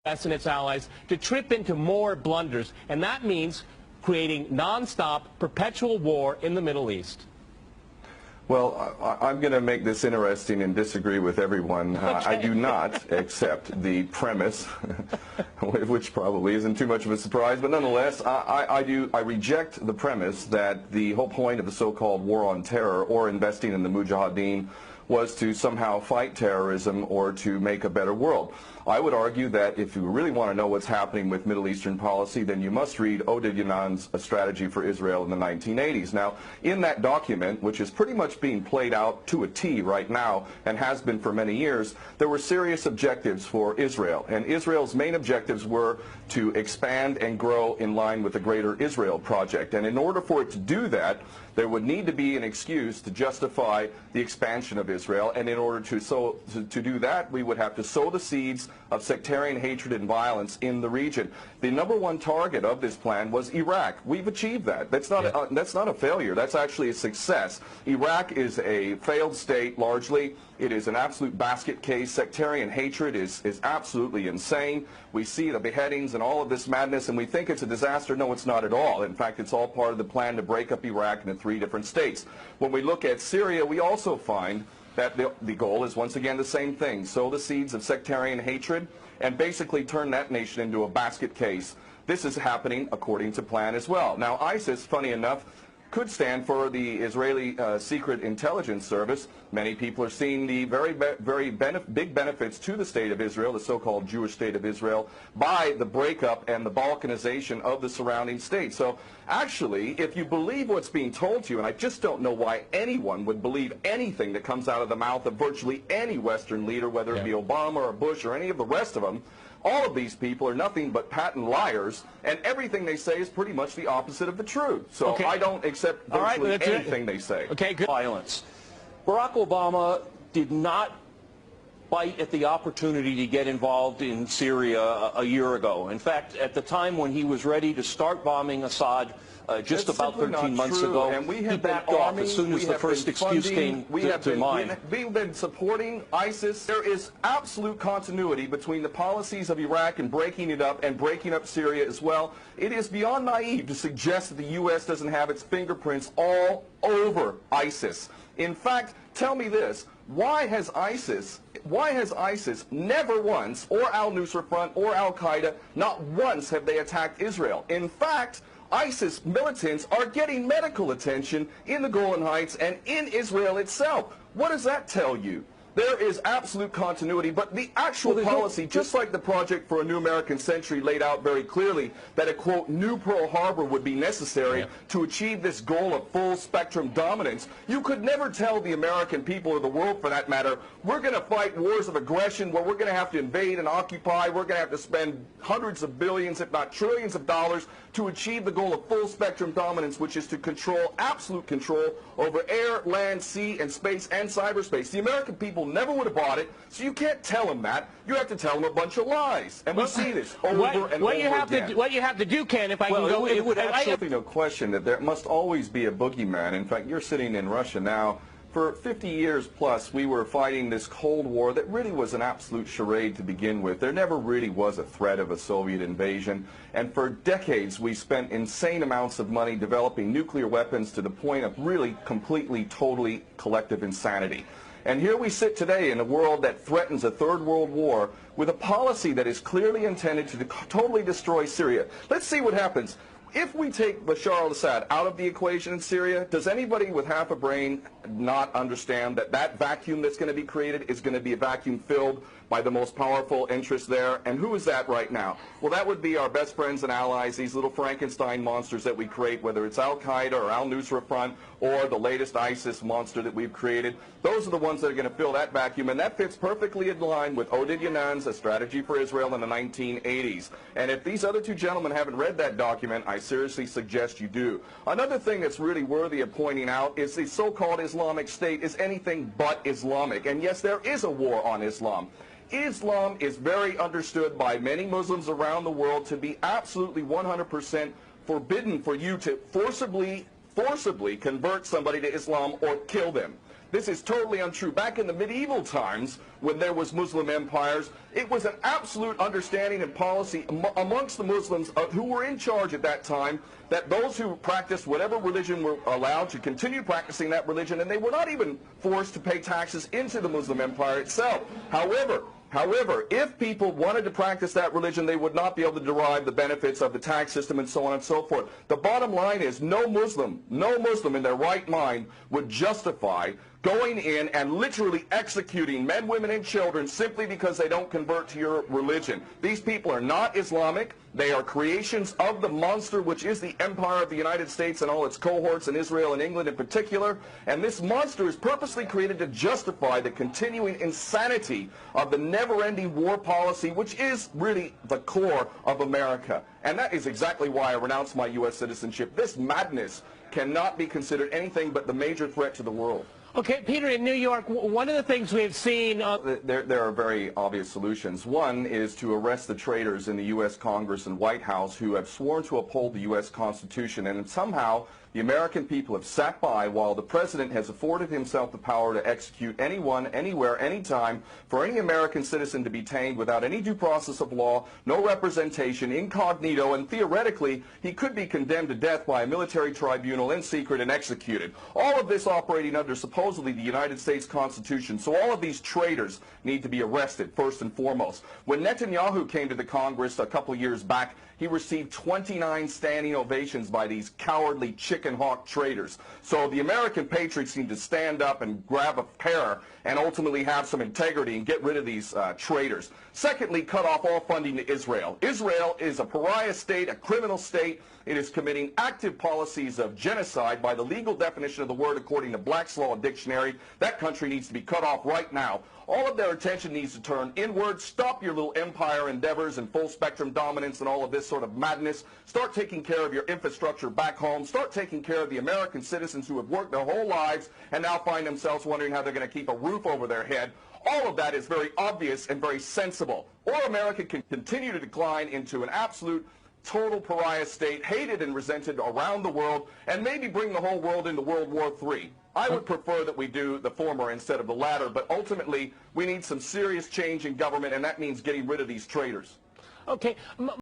and its allies to trip into more blunders, and that means creating non-stop, perpetual war in the Middle East. Well, I'm going to make this interesting and disagree with everyone. Okay. I do not accept the premise, which probably isn't too much of a surprise, but nonetheless, I reject the premise that the whole point of the so-called war on terror or investing in the Mujahideen was to somehow fight terrorism or to make a better world. I would argue that if you really want to know what's happening with Middle Eastern policy, then you must read Oded Yanan's A Strategy for Israel in the 1980s. Now, in that document, which is pretty much being played out to a T right now and has been for many years, there were serious objectives for Israel. And Israel's main objectives were to expand and grow in line with the Greater Israel Project. And in order for it to do that, there would need to be an excuse to justify the expansion of Israel, and in order to do that, we would have to sow the seeds of sectarian hatred and violence in the region. The #1 target of this plan was Iraq. We've achieved that. That's not a failure. That's actually a success. Iraq is a failed state largely. It is an absolute basket case. Sectarian hatred is absolutely insane. We see the beheadings and all of this madness, and we think it's a disaster. No, it's not at all. In fact, it's all part of the plan to break up Iraq into 3 different states. When we look at Syria, we also find that the goal is once again the same thing: sow the seeds of sectarian hatred and basically turn that nation into a basket case. This is happening according to plan as well. Now, ISIS, funny enough, could stand for the Israeli Secret Intelligence Service. Many people are seeing the very big benefits to the state of Israel, the so-called Jewish state of Israel, by the breakup and the balkanization of the surrounding states. So actually, if you believe what's being told to you, and I just don't know why anyone would believe anything that comes out of the mouth of virtually any Western leader, whether it be Obama or Bush or any of the rest of them, all of these people are nothing but patent liars, and everything they say is pretty much the opposite of the truth. So I don't accept virtually anything they say. Okay, good. Violence. Barack Obama did not bite at the opportunity to get involved in Syria a year ago. In fact, at the time when he was ready to start bombing Assad, just about 13 months ago, and he backed off as soon as the first excuse came to mind. We've been supporting ISIS. There is absolute continuity between the policies of Iraq and breaking it up and breaking up Syria as well. It is beyond naive to suggest that the U.S. doesn't have its fingerprints all over ISIS. In fact, tell me this: why has ISIS never once, or al-Nusra Front or al-Qaeda, not once have they attacked Israel? In fact, ISIS militants are getting medical attention in the Golan Heights and in Israel itself. What does that tell you? There is absolute continuity, but the actual policy, just like the Project for a New American Century laid out very clearly, that a, quote, new Pearl Harbor would be necessary to achieve this goal of full spectrum dominance, you could never tell the American people, or the world for that matter, we're going to fight wars of aggression where we're going to have to invade and occupy, we're going to have to spend hundreds of billions, if not trillions of dollars to achieve the goal of full spectrum dominance, which is to control, absolute control over air, land, sea, and space and cyberspace. The American people never would have bought it, so you can't tell them that. You have to tell them a bunch of lies. And we see this over and over again. What you have to do, Ken, if I can go... It would absolutely no question that there must always be a boogeyman. In fact, you're sitting in Russia now. For 50 years plus, we were fighting this Cold War that really was an absolute charade to begin with. There never really was a threat of a Soviet invasion. And for decades, we spent insane amounts of money developing nuclear weapons to the point of really completely, totally collective insanity. And here we sit today in a world that threatens a third world war with a policy that is clearly intended to totally destroy Syria. Let's see what happens. If we take Bashar al-Assad out of the equation in Syria, does anybody with half a brain not understand that that vacuum that's going to be created is going to be a vacuum filled by the most powerful interests there? And who is that right now? Well, that would be our best friends and allies, these little Frankenstein monsters that we create, whether it's al-Qaeda or al-Nusra Front or the latest ISIS monster that we've created. Those are the ones that are going to fill that vacuum, and that fits perfectly in line with Oded Yanan's A Strategy for Israel in the 1980s. And if these other two gentlemen haven't read that document, I seriously suggest you do. Another thing that's really worthy of pointing out is the so-called Islamic State is anything but Islamic. And yes, there is a war on Islam. Islam is very understood by many Muslims around the world to be absolutely 100% forbidden for you to forcibly convert somebody to Islam or kill them. This is totally untrue. Back in the medieval times, when there was Muslim empires, it was an absolute understanding and policy amongst the Muslims who were in charge at that time that those who practiced whatever religion were allowed to continue practicing that religion, and they were not even forced to pay taxes into the Muslim empire itself. However, if people wanted to practice that religion, they would not be able to derive the benefits of the tax system and so on and so forth. The bottom line is no Muslim in their right mind would justify going in and literally executing men, women, and children simply because they don't convert to your religion. These people are not Islamic. They are creations of the monster, which is the empire of the United States and all its cohorts in Israel and England in particular. And this monster is purposely created to justify the continuing insanity of the never-ending war policy, which is really the core of America. And that is exactly why I renounced my U.S. citizenship. This madness cannot be considered anything but the major threat to the world. Okay, Peter, in New York, one of the things we've seen... There are very obvious solutions. One is to arrest the traitors in the U.S. Congress and White House who have sworn to uphold the U.S. Constitution, and somehow the American people have sat by while the President has afforded himself the power to execute anyone, anywhere, anytime, for any American citizen to be detained without any due process of law, no representation, incognito, and theoretically he could be condemned to death by a military tribunal in secret and executed. All of this operating under supposedly the United States Constitution. So all of these traitors need to be arrested first and foremost. When Netanyahu came to the Congress a couple years back, he received 29 standing ovations by these cowardly chicken hawk traitors. So the American patriots need to stand up and grab a pair and ultimately have some integrity and get rid of these traitors. Secondly, cut off all funding to Israel. Israel is a pariah state, a criminal state. It is committing active policies of genocide by the legal definition of the word according to Black's Law Dictionary. That country needs to be cut off right now. All of their attention needs to turn inward. Stop your little empire endeavors and full spectrum dominance and all of this sort of madness. Start taking care of your infrastructure back home. Start taking care of the American citizens who have worked their whole lives and now find themselves wondering how they're going to keep a roof over their head. All of that is very obvious and very sensible. Or America can continue to decline into an absolute total pariah state, hated and resented around the world, and maybe bring the whole world into World War III. I would prefer that we do the former instead of the latter, but ultimately we need some serious change in government, and that means getting rid of these traitors. Okay.